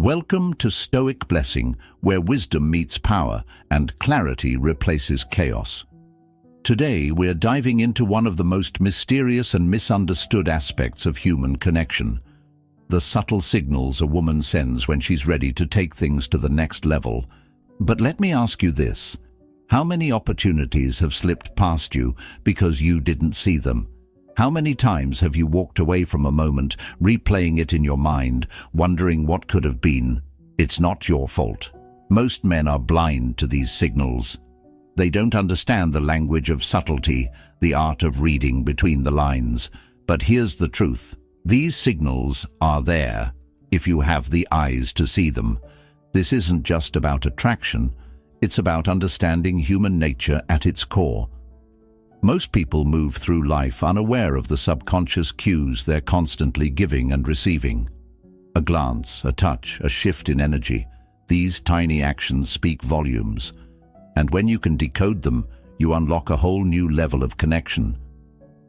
Welcome to Stoic Blessing, where wisdom meets power and clarity replaces chaos. Today, we're diving into one of the most mysterious and misunderstood aspects of human connection: the subtle signals a woman sends when she's ready to take things to the next level. But let me ask you this: how many opportunities have slipped past you because you didn't see them? How many times have you walked away from a moment, replaying it in your mind, wondering what could have been? It's not your fault. Most men are blind to these signals. They don't understand the language of subtlety, the art of reading between the lines. But here's the truth: these signals are there, if you have the eyes to see them. This isn't just about attraction, it's about understanding human nature at its core. Most people move through life unaware of the subconscious cues they're constantly giving and receiving. A glance, a touch, a shift in energy. These tiny actions speak volumes. And when you can decode them, you unlock a whole new level of connection.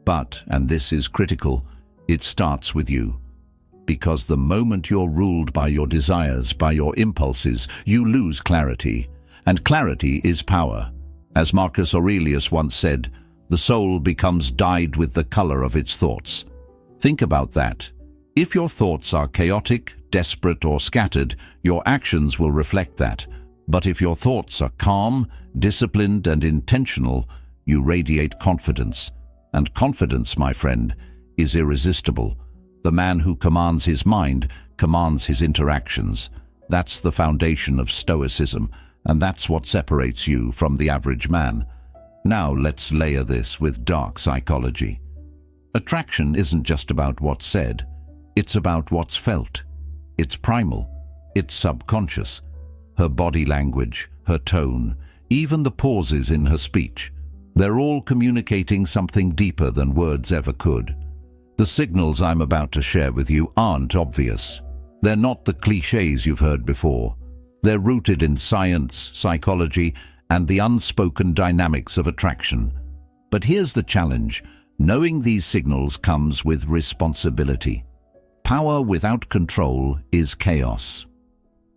But, and this is critical, it starts with you. Because the moment you're ruled by your desires, by your impulses, you lose clarity. And clarity is power. As Marcus Aurelius once said, the soul becomes dyed with the color of its thoughts. Think about that. If your thoughts are chaotic, desperate, or scattered, your actions will reflect that. But if your thoughts are calm, disciplined, and intentional, you radiate confidence. And confidence, my friend, is irresistible. The man who commands his mind commands his interactions. That's the foundation of Stoicism, and that's what separates you from the average man. Now let's layer this with dark psychology. Attraction isn't just about what's said, it's about what's felt. It's primal, it's subconscious. Her body language, her tone, even the pauses in her speech, they're all communicating something deeper than words ever could. The signals I'm about to share with you aren't obvious. They're not the cliches you've heard before. They're rooted in science, psychology, and the unspoken dynamics of attraction. But here's the challenge: knowing these signals comes with responsibility. Power without control is chaos.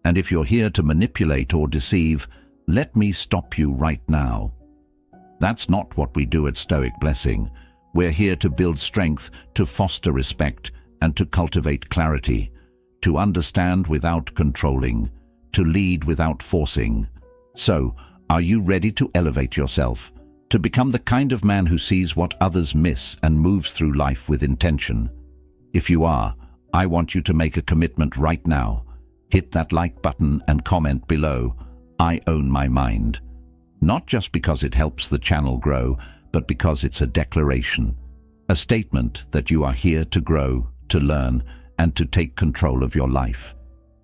And if you're here to manipulate or deceive, let me stop you right now. That's not what we do at Stoic Blessing. We're here to build strength, to foster respect, and to cultivate clarity, to understand without controlling, to lead without forcing. So, are you ready to elevate yourself, to become the kind of man who sees what others miss and moves through life with intention? If you are, I want you to make a commitment right now. Hit that like button and comment below, "I own my mind." Not just because it helps the channel grow, but because it's a declaration, a statement that you are here to grow, to learn, and to take control of your life.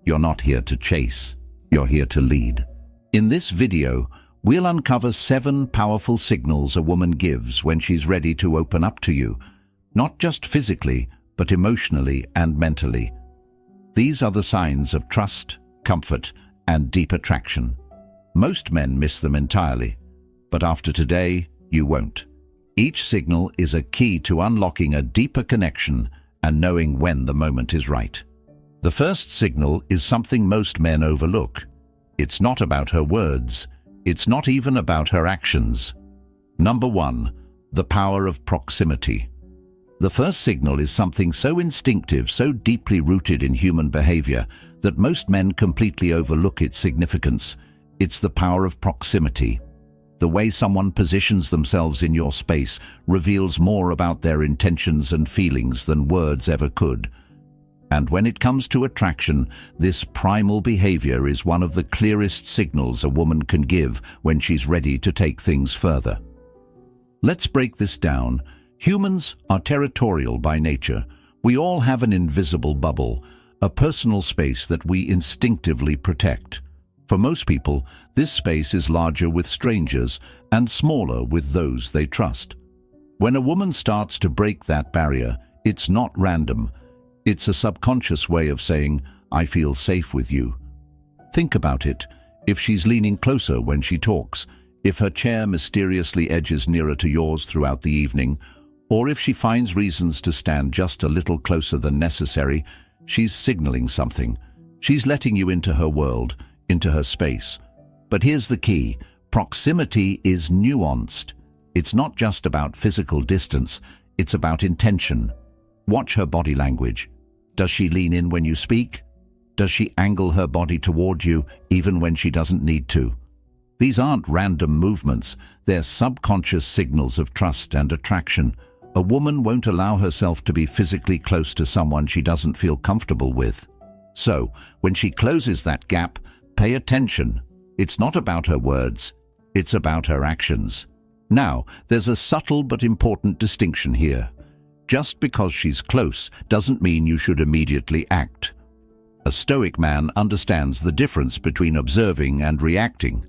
You're not here to chase, you're here to lead. In this video, we'll uncover 7 powerful signals a woman gives when she's ready to open up to you, not just physically, but emotionally and mentally. These are the signs of trust, comfort, and deep attraction. Most men miss them entirely, but after today, you won't. Each signal is a key to unlocking a deeper connection and knowing when the moment is right. The first signal is something most men overlook. It's not about her words. It's not even about her actions. Number 1, the power of proximity. The first signal is something so instinctive, so deeply rooted in human behavior, that most men completely overlook its significance. It's the power of proximity. The way someone positions themselves in your space reveals more about their intentions and feelings than words ever could. And when it comes to attraction, this primal behavior is one of the clearest signals a woman can give when she's ready to take things further. Let's break this down. Humans are territorial by nature. We all have an invisible bubble, a personal space that we instinctively protect. For most people, this space is larger with strangers and smaller with those they trust. When a woman starts to break that barrier, it's not random. It's a subconscious way of saying, "I feel safe with you." Think about it. If she's leaning closer when she talks, if her chair mysteriously edges nearer to yours throughout the evening, or if she finds reasons to stand just a little closer than necessary, she's signaling something. She's letting you into her world, into her space. But here's the key. Proximity is nuanced. It's not just about physical distance, it's about intention. Watch her body language. Does she lean in when you speak? Does she angle her body toward you even when she doesn't need to? These aren't random movements, they're subconscious signals of trust and attraction. A woman won't allow herself to be physically close to someone she doesn't feel comfortable with. So, when she closes that gap, pay attention. It's not about her words, it's about her actions. Now, there's a subtle but important distinction here. Just because she's close doesn't mean you should immediately act. A Stoic man understands the difference between observing and reacting.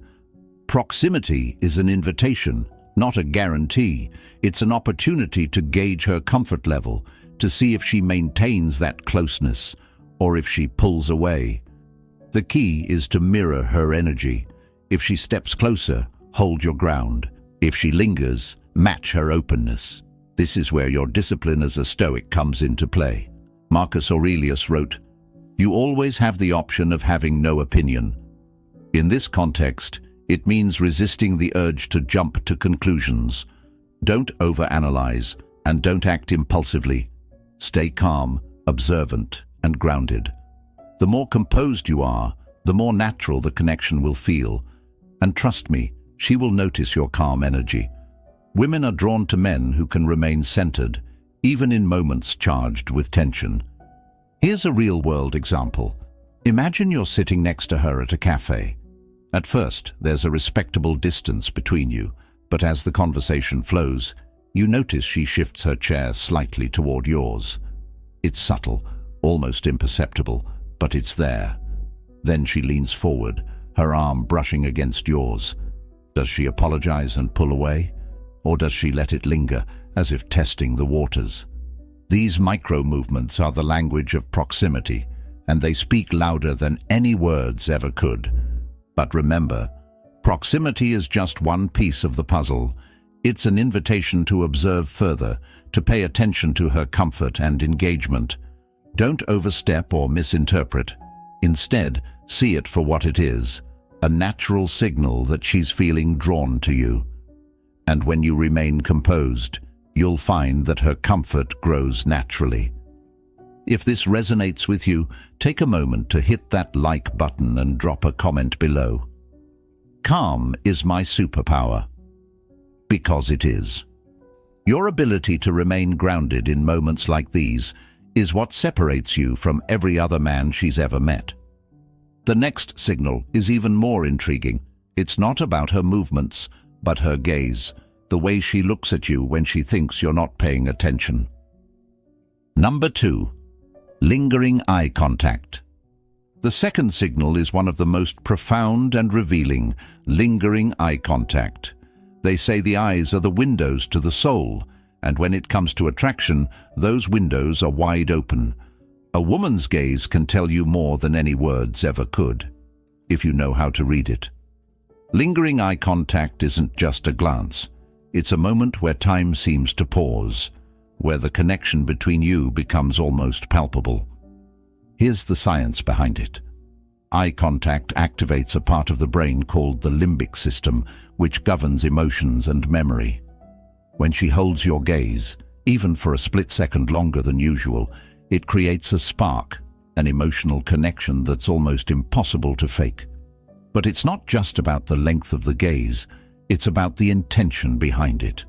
Proximity is an invitation, not a guarantee. It's an opportunity to gauge her comfort level, to see if she maintains that closeness, or if she pulls away. The key is to mirror her energy. If she steps closer, hold your ground. If she lingers, match her openness. This is where your discipline as a Stoic comes into play. Marcus Aurelius wrote, "You always have the option of having no opinion." In this context, it means resisting the urge to jump to conclusions. Don't overanalyze and don't act impulsively. Stay calm, observant, and grounded. The more composed you are, the more natural the connection will feel. And trust me, she will notice your calm energy. Women are drawn to men who can remain centered, even in moments charged with tension. Here's a real-world example. Imagine you're sitting next to her at a cafe. At first, there's a respectable distance between you, but as the conversation flows, you notice she shifts her chair slightly toward yours. It's subtle, almost imperceptible, but it's there. Then she leans forward, her arm brushing against yours. Does she apologize and pull away? Or does she let it linger, as if testing the waters? These micro-movements are the language of proximity, and they speak louder than any words ever could. But remember, proximity is just one piece of the puzzle. It's an invitation to observe further, to pay attention to her comfort and engagement. Don't overstep or misinterpret. Instead, see it for what it is, a natural signal that she's feeling drawn to you. And when you remain composed, you'll find that her comfort grows naturally. If this resonates with you, take a moment to hit that like button and drop a comment below. Calm is my superpower. Because it is. Your ability to remain grounded in moments like these is what separates you from every other man she's ever met. The next signal is even more intriguing. It's not about her movements, but her gaze, the way she looks at you when she thinks you're not paying attention. Number 2. Lingering eye contact. The second signal is one of the most profound and revealing, lingering eye contact. They say the eyes are the windows to the soul, and when it comes to attraction, those windows are wide open. A woman's gaze can tell you more than any words ever could, if you know how to read it. Lingering eye contact isn't just a glance. It's a moment where time seems to pause, where the connection between you becomes almost palpable. Here's the science behind it. Eye contact activates a part of the brain called the limbic system, which governs emotions and memory. When she holds your gaze, even for a split second longer than usual, it creates a spark, an emotional connection that's almost impossible to fake. But it's not just about the length of the gaze, it's about the intention behind it.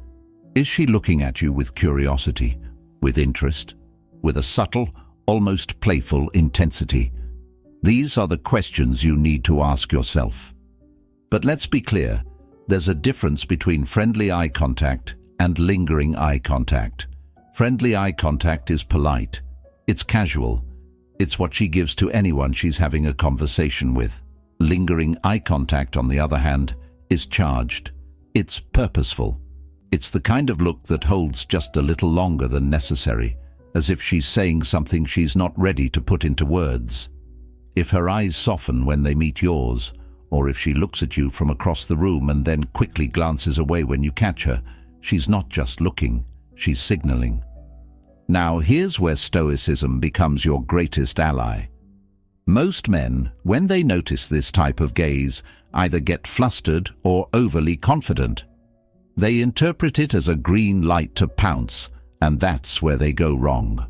Is she looking at you with curiosity, with interest, with a subtle, almost playful intensity? These are the questions you need to ask yourself. But let's be clear, there's a difference between friendly eye contact and lingering eye contact. Friendly eye contact is polite, it's casual, it's what she gives to anyone she's having a conversation with. Lingering eye contact, on the other hand, is charged. It's purposeful. It's the kind of look that holds just a little longer than necessary, as if she's saying something she's not ready to put into words. If her eyes soften when they meet yours, or if she looks at you from across the room and then quickly glances away when you catch her, she's not just looking, she's signaling. Now here's where Stoicism becomes your greatest ally. Most men, when they notice this type of gaze, either get flustered or overly confident. They interpret it as a green light to pounce, and that's where they go wrong.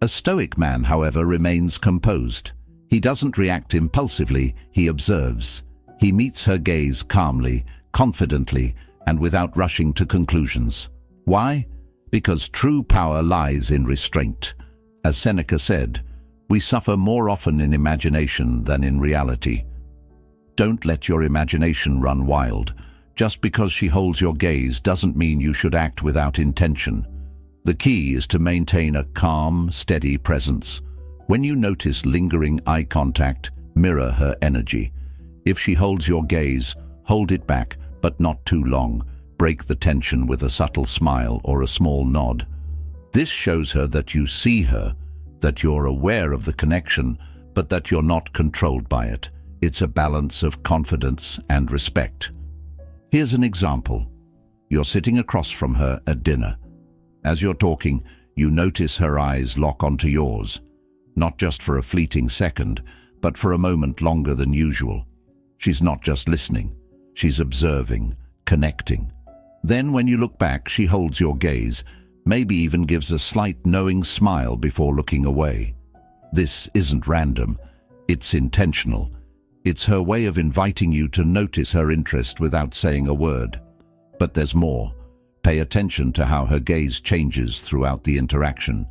A Stoic man, however, remains composed. He doesn't react impulsively, he observes. He meets her gaze calmly, confidently, and without rushing to conclusions. Why? Because true power lies in restraint. As Seneca said, we suffer more often in imagination than in reality. Don't let your imagination run wild. Just because she holds your gaze doesn't mean you should act without intention. The key is to maintain a calm, steady presence. When you notice lingering eye contact, mirror her energy. If she holds your gaze, hold it back, but not too long. Break the tension with a subtle smile or a small nod. This shows her that you see her, that you're aware of the connection, but that you're not controlled by it. It's a balance of confidence and respect. Here's an example. You're sitting across from her at dinner. As you're talking, you notice her eyes lock onto yours. Not just for a fleeting second, but for a moment longer than usual. She's not just listening, she's observing, connecting. Then when you look back, she holds your gaze, maybe even gives a slight knowing smile before looking away. This isn't random, it's intentional. It's her way of inviting you to notice her interest without saying a word. But there's more. Pay attention to how her gaze changes throughout the interaction.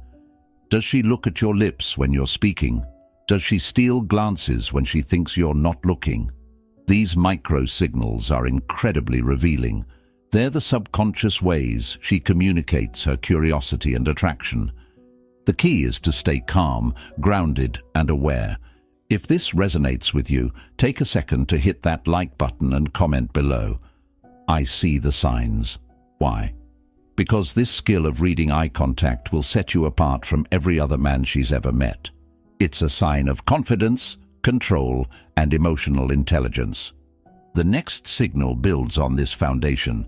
Does she look at your lips when you're speaking? Does she steal glances when she thinks you're not looking? These micro signals are incredibly revealing. They're the subconscious ways she communicates her curiosity and attraction. The key is to stay calm, grounded, and aware. If this resonates with you, take a second to hit that like button and comment below. I see the signs. Why? Because this skill of reading eye contact will set you apart from every other man she's ever met. It's a sign of confidence, control, and emotional intelligence. The next signal builds on this foundation.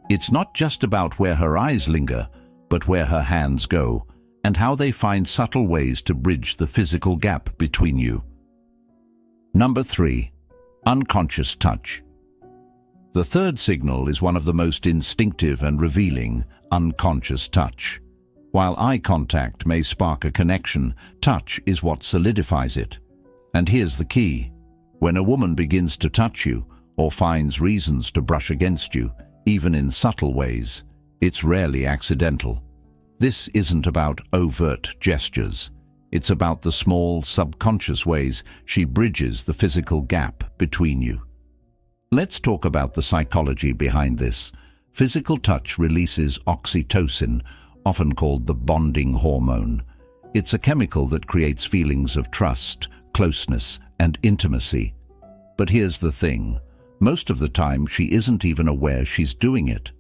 It's not just about where her eyes linger, but where her hands go, and how they find subtle ways to bridge the physical gap between you. Number 3. Unconscious touch. The third signal is one of the most instinctive and revealing, unconscious touch. While eye contact may spark a connection, touch is what solidifies it. And here's the key. When a woman begins to touch you, or finds reasons to brush against you, even in subtle ways, it's rarely accidental. This isn't about overt gestures. It's about the small, subconscious ways she bridges the physical gap between you. Let's talk about the psychology behind this. Physical touch releases oxytocin, often called the bonding hormone. It's a chemical that creates feelings of trust, closeness, and intimacy. But here's the thing. Most of the time, she isn't even aware she's doing it.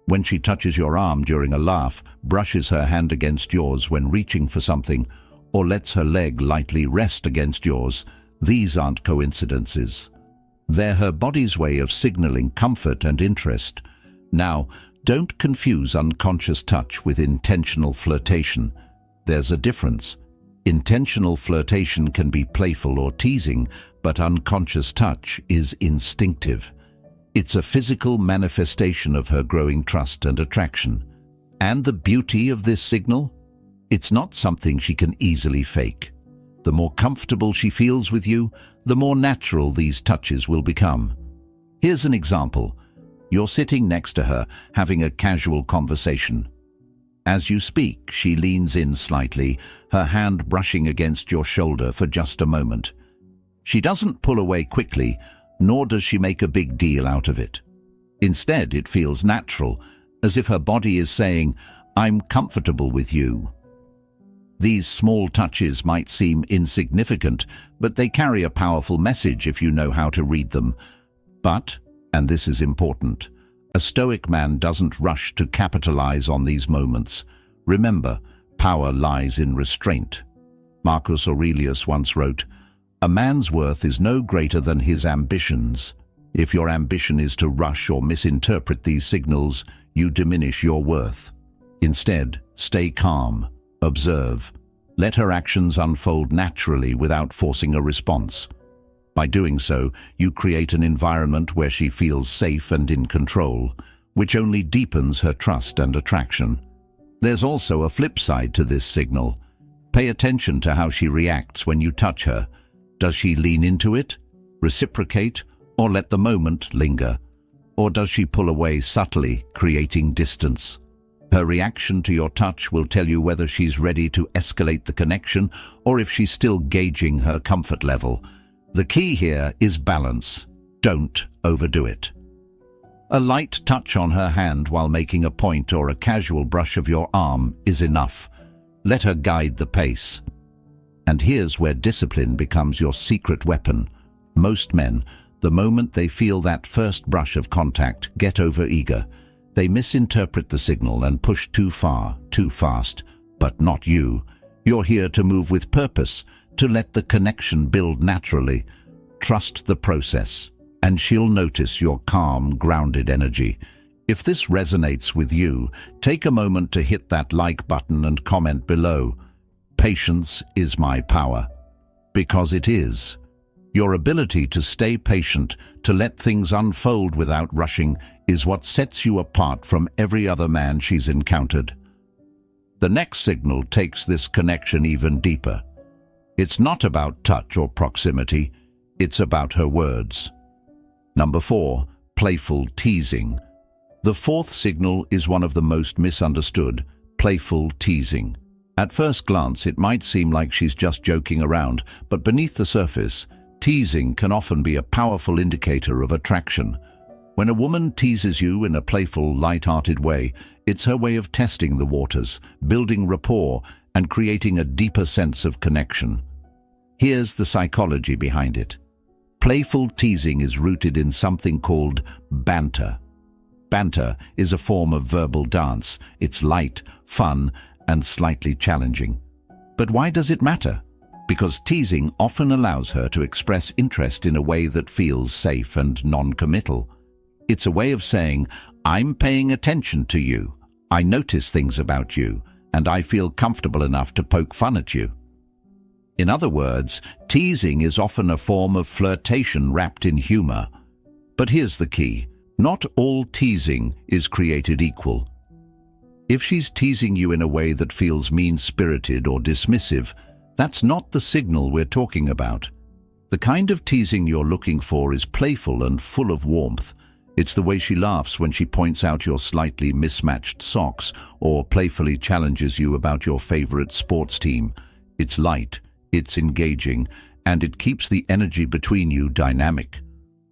When she touches your arm during a laugh, brushes her hand against yours when reaching for something, or lets her leg lightly rest against yours, these aren't coincidences. They're her body's way of signaling comfort and interest. Now, don't confuse unconscious touch with intentional flirtation. There's a difference. Intentional flirtation can be playful or teasing, but unconscious touch is instinctive. It's a physical manifestation of her growing trust and attraction. And the beauty of this signal? It's not something she can easily fake. The more comfortable she feels with you, the more natural these touches will become. Here's an example. You're sitting next to her, having a casual conversation. As you speak, she leans in slightly, her hand brushing against your shoulder for just a moment. She doesn't pull away quickly, nor does she make a big deal out of it. Instead, it feels natural, as if her body is saying, "I'm comfortable with you." These small touches might seem insignificant, but they carry a powerful message if you know how to read them. But, and this is important, a Stoic man doesn't rush to capitalize on these moments. Remember, power lies in restraint. Marcus Aurelius once wrote, "A man's worth is no greater than his ambitions. If your ambition is to rush or misinterpret these signals, you diminish your worth. Instead, stay calm, observe, Let her actions unfold naturally without forcing a response. By doing so, you create an environment where she feels safe and in control, which only deepens her trust and attraction. There's also a flip side to this signal. Pay attention to how she reacts when you touch her. Does she lean into it, reciprocate, or let the moment linger? Or does she pull away subtly, creating distance? Her reaction to your touch will tell you whether she's ready to escalate the connection or if she's still gauging her comfort level. The key here is balance. Don't overdo it. A light touch on her hand while making a point or a casual brush of your arm is enough. Let her guide the pace. And here's where discipline becomes your secret weapon. Most men, the moment they feel that first brush of contact, get overeager. They misinterpret the signal and push too far, too fast. But not you. You're here to move with purpose, to let the connection build naturally. Trust the process, and she'll notice your calm, grounded energy. If this resonates with you, take a moment to hit that like button and comment below. Patience is my power. Because it is. Your ability to stay patient, to let things unfold without rushing, is what sets you apart from every other man she's encountered. The next signal takes this connection even deeper. It's not about touch or proximity, it's about her words. Number 4, playful teasing. The fourth signal is one of the most misunderstood, playful teasing. At first glance, it might seem like she's just joking around, but beneath the surface, teasing can often be a powerful indicator of attraction. When a woman teases you in a playful, light-hearted way, it's her way of testing the waters, building rapport, and creating a deeper sense of connection. Here's the psychology behind it. Playful teasing is rooted in something called banter. Banter is a form of verbal dance. It's light, fun, and slightly challenging. But why does it matter? Because teasing often allows her to express interest in a way that feels safe and non-committal. It's a way of saying, I'm paying attention to you, I notice things about you, and I feel comfortable enough to poke fun at you. In other words, teasing is often a form of flirtation wrapped in humor. But here's the key. Not all teasing is created equal. If she's teasing you in a way that feels mean-spirited or dismissive, that's not the signal we're talking about. The kind of teasing you're looking for is playful and full of warmth. It's the way she laughs when she points out your slightly mismatched socks or playfully challenges you about your favorite sports team. It's light, it's engaging, and it keeps the energy between you dynamic.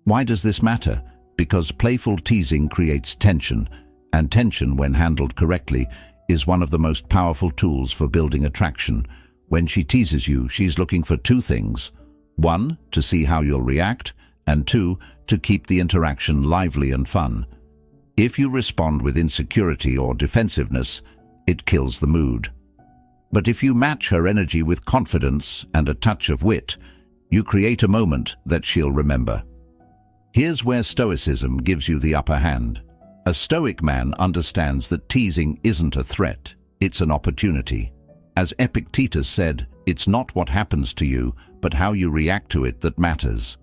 Why does this matter? Because playful teasing creates tension, and tension, when handled correctly, is one of the most powerful tools for building attraction. When she teases you, she's looking for two things. 1, to see how you'll react, and 2, to keep the interaction lively and fun. If you respond with insecurity or defensiveness, it kills the mood. But if you match her energy with confidence and a touch of wit, you create a moment that she'll remember. Here's where Stoicism gives you the upper hand. A Stoic man understands that teasing isn't a threat, it's an opportunity. As Epictetus said, it's not what happens to you, but how you react to it that matters.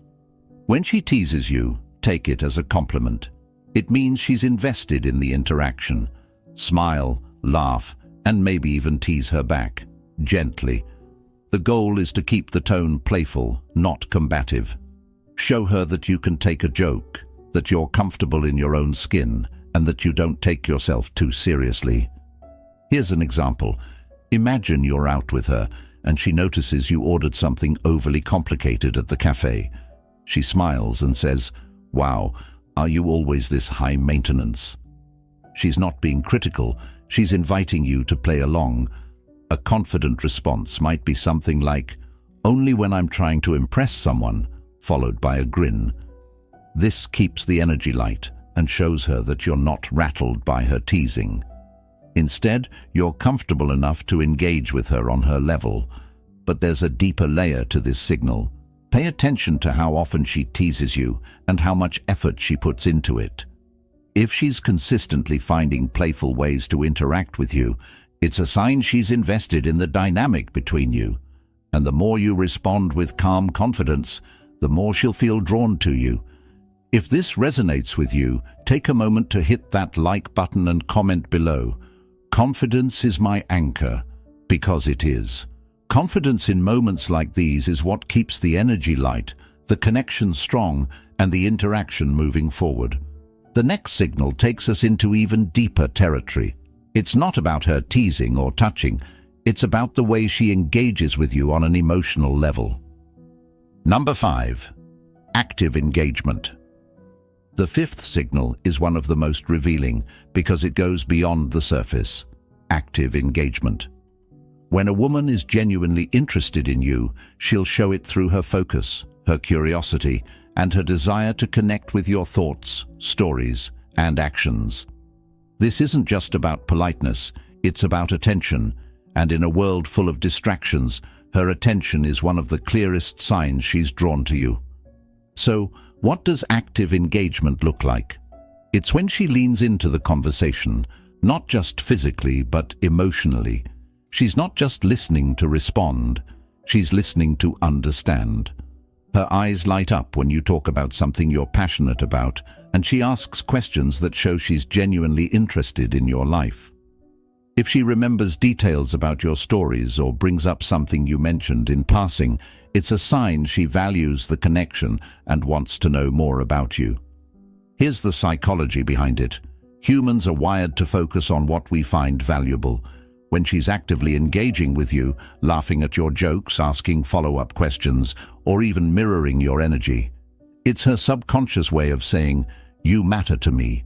When she teases you, take it as a compliment. It means she's invested in the interaction. Smile, laugh, and maybe even tease her back, gently. The goal is to keep the tone playful, not combative. Show her that you can take a joke, that you're comfortable in your own skin, and that you don't take yourself too seriously. Here's an example. Imagine you're out with her, and she notices you ordered something overly complicated at the cafe. She smiles and says, "Wow, are you always this high maintenance?" She's not being critical, she's inviting you to play along. A confident response might be something like, "Only when I'm trying to impress someone," followed by a grin. This keeps the energy light and shows her that you're not rattled by her teasing. Instead, you're comfortable enough to engage with her on her level. But there's a deeper layer to this signal. Pay attention to how often she teases you and how much effort she puts into it. If she's consistently finding playful ways to interact with you, It's a sign she's invested in the dynamic between you, and the more you respond with calm confidence, the more she'll feel drawn to you. If this resonates with you, take a moment to hit that like button and comment below. Confidence is my anchor, because it is. Confidence in moments like these is what keeps the energy light, the connection strong, and the interaction moving forward. The next signal takes us into even deeper territory. It's not about her teasing or touching, it's about the way she engages with you on an emotional level. Number 5. Active engagement. The fifth signal is one of the most revealing because it goes beyond the surface. Active engagement. When a woman is genuinely interested in you, she'll show it through her focus, her curiosity, and her desire to connect with your thoughts, stories, and actions. This isn't just about politeness, it's about attention, and in a world full of distractions, her attention is one of the clearest signs she's drawn to you. So, what does active engagement look like? It's when she leans into the conversation, not just physically but emotionally. She's not just listening to respond, she's listening to understand. Her eyes light up when you talk about something you're passionate about, and she asks questions that show she's genuinely interested in your life. If she remembers details about your stories or brings up something you mentioned in passing, it's a sign she values the connection and wants to know more about you. Here's the psychology behind it. Humans are wired to focus on what we find valuable. When she's actively engaging with you, laughing at your jokes, asking follow-up questions, or even mirroring your energy, it's her subconscious way of saying, "You matter to me."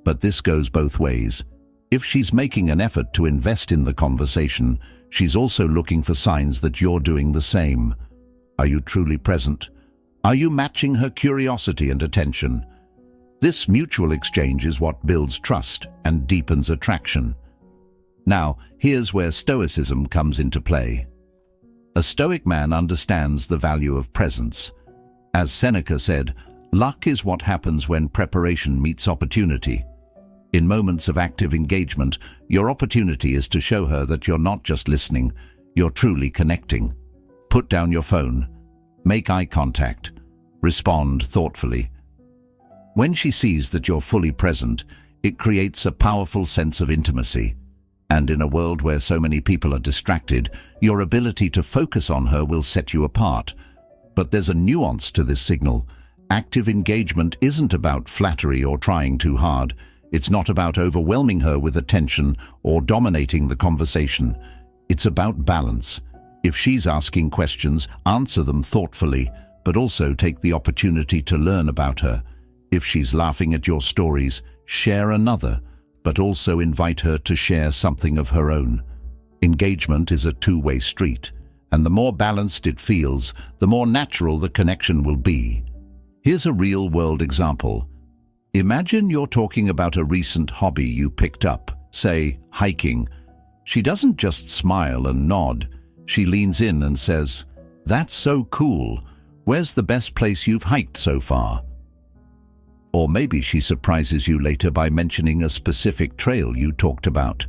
But this goes both ways. If she's making an effort to invest in the conversation, she's also looking for signs that you're doing the same. Are you truly present? Are you matching her curiosity and attention? This mutual exchange is what builds trust and deepens attraction. Now, here's where Stoicism comes into play. A Stoic man understands the value of presence. As Seneca said, luck is what happens when preparation meets opportunity. In moments of active engagement, your opportunity is to show her that you're not just listening, you're truly connecting. Put down your phone. Make eye contact. Respond thoughtfully. When she sees that you're fully present, it creates a powerful sense of intimacy. And in a world where so many people are distracted, your ability to focus on her will set you apart. But there's a nuance to this signal. Active engagement isn't about flattery or trying too hard. It's not about overwhelming her with attention or dominating the conversation. It's about balance. If she's asking questions, answer them thoughtfully, but also take the opportunity to learn about her. If she's laughing at your stories, share another, but also invite her to share something of her own. Engagement is a two-way street, and the more balanced it feels, the more natural the connection will be. Here's a real-world example. Imagine you're talking about a recent hobby you picked up, say, hiking. She doesn't just smile and nod. She leans in and says, "That's so cool. Where's the best place you've hiked so far?" Or maybe she surprises you later by mentioning a specific trail you talked about.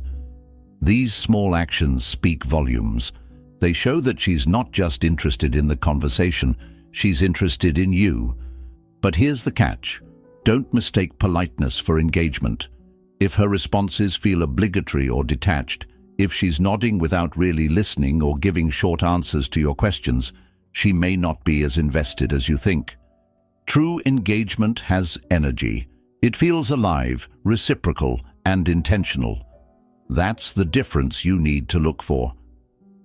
These small actions speak volumes. They show that she's not just interested in the conversation, she's interested in you. But here's the catch. Don't mistake politeness for engagement. If her responses feel obligatory or detached, if she's nodding without really listening or giving short answers to your questions, she may not be as invested as you think. True engagement has energy. It feels alive, reciprocal, and intentional. That's the difference you need to look for.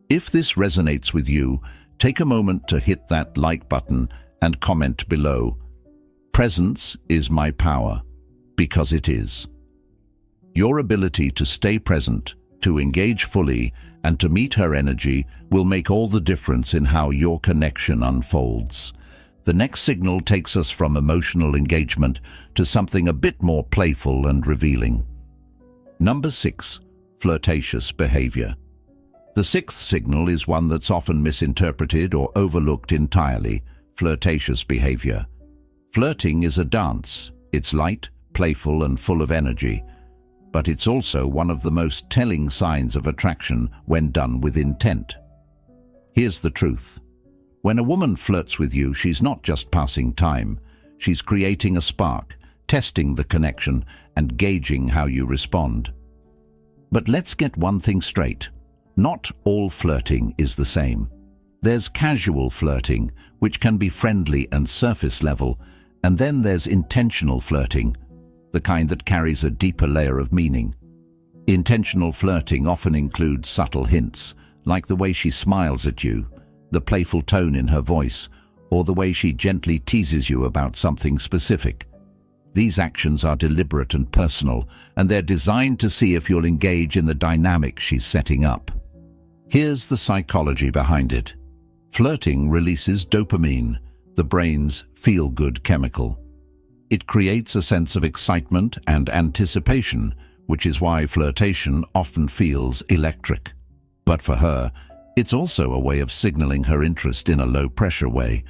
If this resonates with you, take a moment to hit that like button and comment below. Presence is my power, because it is. Your ability to stay present, to engage fully, and to meet her energy will make all the difference in how your connection unfolds. The next signal takes us from emotional engagement to something a bit more playful and revealing. Number 6. Flirtatious behavior. The sixth signal is one that's often misinterpreted or overlooked entirely: flirtatious behavior. Flirting is a dance. It's light, playful, and full of energy. but it's also one of the most telling signs of attraction when done with intent. Here's the truth. When a woman flirts with you, she's not just passing time. She's creating a spark, testing the connection, and gauging how you respond. But let's get one thing straight. Not all flirting is the same. There's casual flirting, which can be friendly and surface level, and then there's intentional flirting, the kind that carries a deeper layer of meaning. Intentional flirting often includes subtle hints, like the way she smiles at you, the playful tone in her voice, or the way she gently teases you about something specific. These actions are deliberate and personal, and they're designed to see if you'll engage in the dynamic she's setting up. Here's the psychology behind it. Flirting releases dopamine, the brain's feel-good chemical. It creates a sense of excitement and anticipation, which is why flirtation often feels electric. But for her, it's also a way of signaling her interest in a low-pressure way.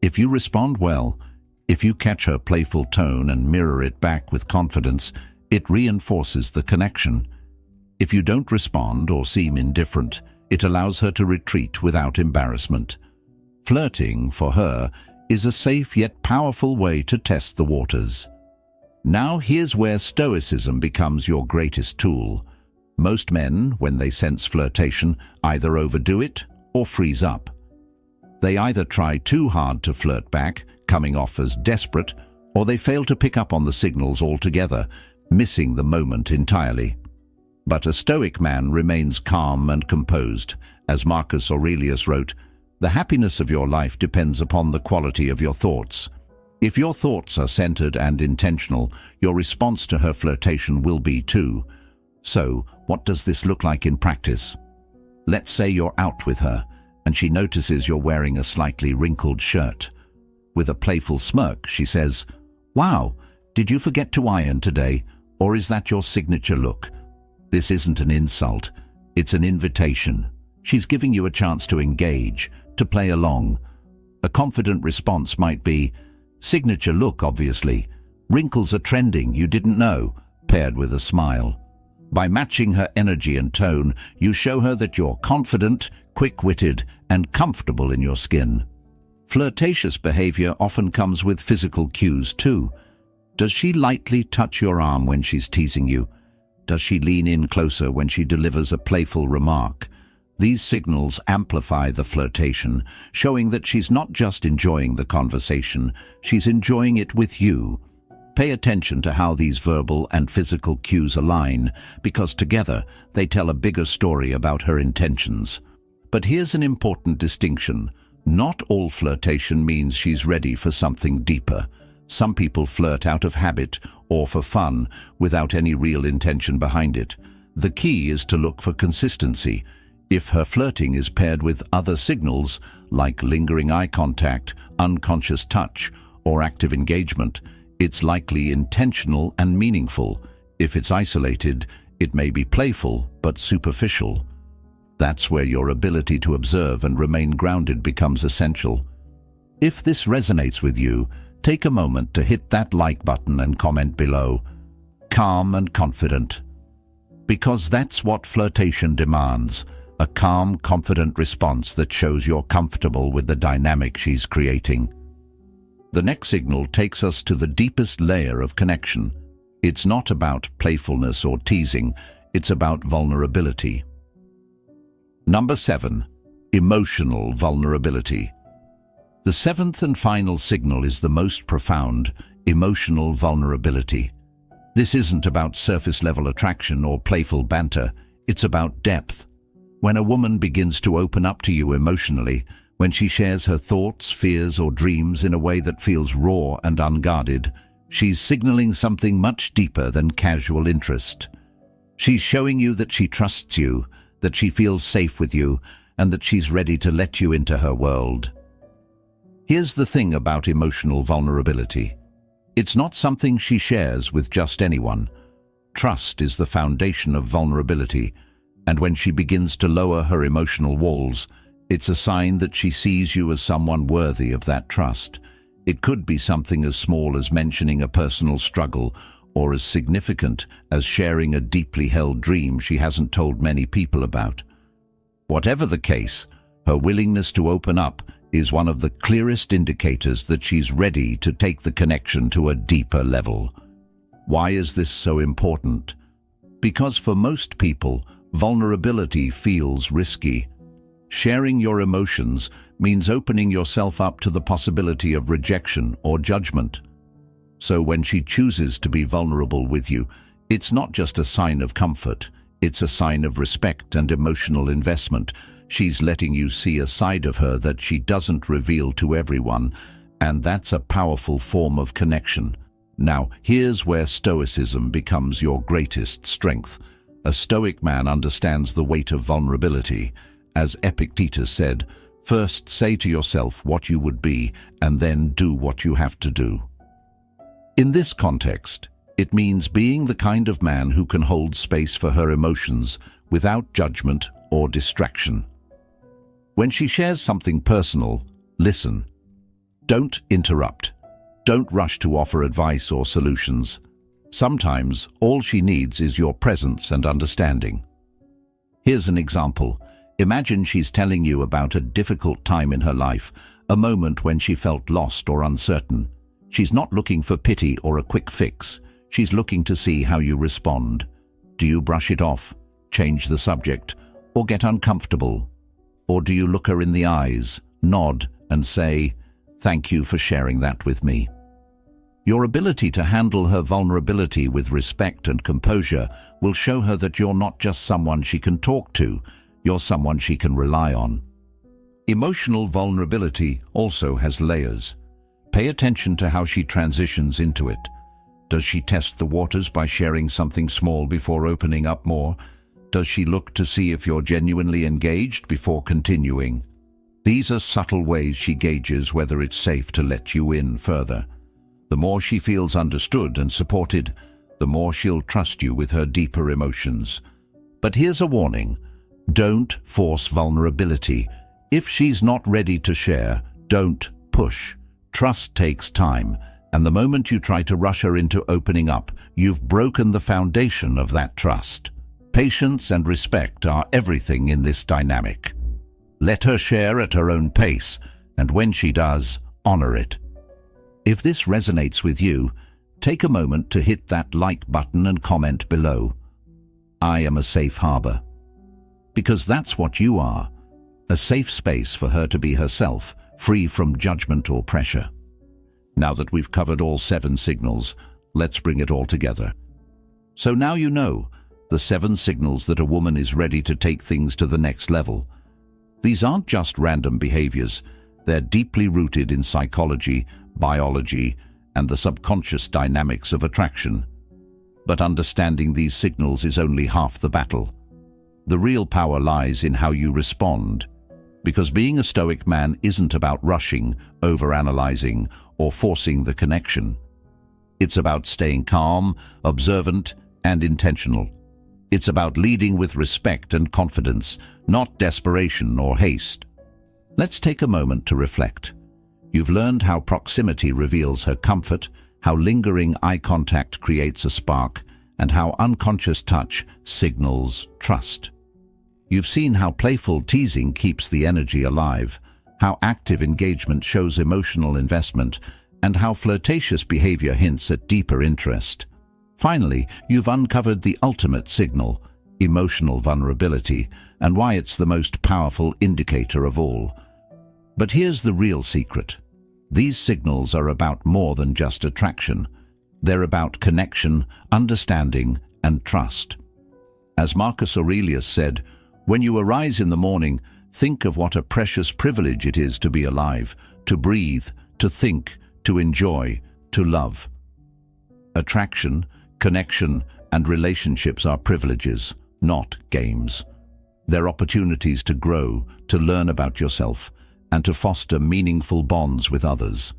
If you respond well, if you catch her playful tone and mirror it back with confidence, it reinforces the connection. If you don't respond or seem indifferent, it allows her to retreat without embarrassment. Flirting, for her, is a safe yet powerful way to test the waters. Now here's where Stoicism becomes your greatest tool. Most men, when they sense flirtation, either overdo it or freeze up. They either try too hard to flirt back, coming off as desperate, or they fail to pick up on the signals altogether, missing the moment entirely. But a Stoic man remains calm and composed. As Marcus Aurelius wrote, "The happiness of your life depends upon the quality of your thoughts." If your thoughts are centered and intentional, your response to her flirtation will be too. So, what does this look like in practice? Let's say you're out with her, and she notices you're wearing a slightly wrinkled shirt. With a playful smirk, she says, "Wow, did you forget to iron today? Or is that your signature look?" This isn't an insult, it's an invitation. She's giving you a chance to engage, to play along. A confident response might be, "Signature look, obviously. Wrinkles are trending, you didn't know," paired with a smile. By matching her energy and tone, you show her that you're confident, quick-witted, and comfortable in your skin. Flirtatious behavior often comes with physical cues too. Does she lightly touch your arm when she's teasing you? Does she lean in closer when she delivers a playful remark? These signals amplify the flirtation, showing that she's not just enjoying the conversation, she's enjoying it with you. Pay attention to how these verbal and physical cues align, because together they tell a bigger story about her intentions. But here's an important distinction. Not all flirtation means she's ready for something deeper. Some people flirt out of habit or for fun, without any real intention behind it. The key is to look for consistency. If her flirting is paired with other signals, like lingering eye contact, unconscious touch, or active engagement, it's likely intentional and meaningful. If it's isolated, it may be playful but superficial. That's where your ability to observe and remain grounded becomes essential. If this resonates with you, take a moment to hit that like button and comment below. Calm and confident. Because that's what flirtation demands. A calm, confident response that shows you're comfortable with the dynamic she's creating. The next signal takes us to the deepest layer of connection. It's not about playfulness or teasing, it's about vulnerability. Number 7. Emotional vulnerability. The seventh and final signal is the most profound, emotional vulnerability. This isn't about surface-level attraction or playful banter, it's about depth. When a woman begins to open up to you emotionally, when she shares her thoughts, fears, or dreams in a way that feels raw and unguarded, she's signaling something much deeper than casual interest. She's showing you that she trusts you, that she feels safe with you, and that she's ready to let you into her world. Here's the thing about emotional vulnerability. It's not something she shares with just anyone. Trust is the foundation of vulnerability, and when she begins to lower her emotional walls, it's a sign that she sees you as someone worthy of that trust. It could be something as small as mentioning a personal struggle or as significant as sharing a deeply held dream she hasn't told many people about. Whatever the case, her willingness to open up is one of the clearest indicators that she's ready to take the connection to a deeper level. Why is this so important? Because for most people, vulnerability feels risky. Sharing your emotions means opening yourself up to the possibility of rejection or judgment. So when she chooses to be vulnerable with you, it's not just a sign of comfort, it's a sign of respect and emotional investment. She's letting you see a side of her that she doesn't reveal to everyone, and that's a powerful form of connection. Now, here's where Stoicism becomes your greatest strength. A Stoic man understands the weight of vulnerability. As Epictetus said, first say to yourself what you would be, and then do what you have to do. In this context, it means being the kind of man who can hold space for her emotions without judgment or distraction. When she shares something personal, listen. Don't interrupt. Don't rush to offer advice or solutions. Sometimes all she needs is your presence and understanding. Here's an example. Imagine she's telling you about a difficult time in her life, a moment when she felt lost or uncertain. She's not looking for pity or a quick fix. She's looking to see how you respond. Do you brush it off, change the subject, or get uncomfortable? Or do you look her in the eyes, nod, and say, "Thank you for sharing that with me"? Your ability to handle her vulnerability with respect and composure will show her that you're not just someone she can talk to, you're someone she can rely on. Emotional vulnerability also has layers. Pay attention to how she transitions into it. Does she test the waters by sharing something small before opening up more? Does she look to see if you're genuinely engaged before continuing? These are subtle ways she gauges whether it's safe to let you in further. The more she feels understood and supported, the more she'll trust you with her deeper emotions. But here's a warning. Don't force vulnerability. If she's not ready to share, don't push. Trust takes time, and the moment you try to rush her into opening up, you've broken the foundation of that trust. Patience and respect are everything in this dynamic. Let her share at her own pace, and when she does, honor it. If this resonates with you, take a moment to hit that like button and comment below. I am a safe harbor. Because that's what you are, a safe space for her to be herself, free from judgment or pressure. Now that we've covered all 7 signals, let's bring it all together. So now you know the 7 signals that a woman is ready to take things to the next level. These aren't just random behaviors, they're deeply rooted in psychology, biology, and the subconscious dynamics of attraction. But understanding these signals is only half the battle. The real power lies in how you respond. Because being a Stoic man isn't about rushing, overanalyzing, or forcing the connection. It's about staying calm, observant, and intentional. It's about leading with respect and confidence, not desperation or haste. Let's take a moment to reflect. You've learned how proximity reveals her comfort, how lingering eye contact creates a spark, and how unconscious touch signals trust. You've seen how playful teasing keeps the energy alive, how active engagement shows emotional investment, and how flirtatious behavior hints at deeper interest. Finally, you've uncovered the ultimate signal, emotional vulnerability, and why it's the most powerful indicator of all. But here's the real secret. These signals are about more than just attraction. They're about connection, understanding, and trust. As Marcus Aurelius said, "When you arise in the morning, think of what a precious privilege it is to be alive, to breathe, to think, to enjoy, to love." Attraction, connection, and relationships are privileges, not games. They're opportunities to grow, to learn about yourself, and to foster meaningful bonds with others.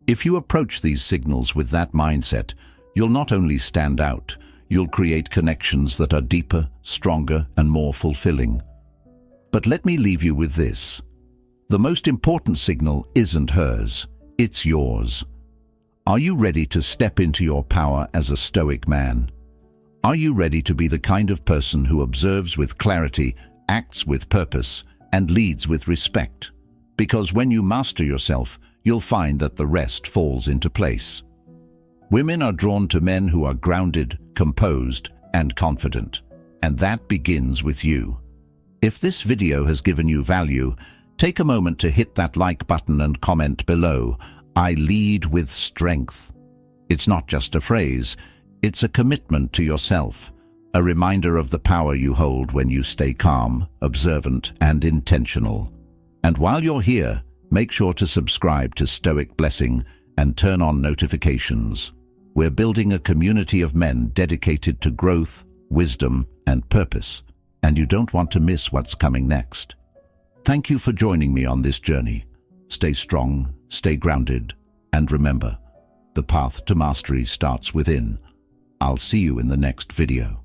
If you approach these signals with that mindset, you'll not only stand out, you'll create connections that are deeper, stronger, and more fulfilling. But let me leave you with this. The most important signal isn't hers, it's yours. Are you ready to step into your power as a Stoic man? Are you ready to be the kind of person who observes with clarity, acts with purpose, and leads with respect? Because when you master yourself, you'll find that the rest falls into place. Women are drawn to men who are grounded, composed, and confident. And that begins with you. If this video has given you value, take a moment to hit that like button and comment below, "I lead with strength." It's not just a phrase, it's a commitment to yourself, a reminder of the power you hold when you stay calm, observant, and intentional. And while you're here, make sure to subscribe to Stoic Blessing and turn on notifications. We're building a community of men dedicated to growth, wisdom, and purpose, and you don't want to miss what's coming next. Thank you for joining me on this journey. Stay strong, stay grounded, and remember, the path to mastery starts within. I'll see you in the next video.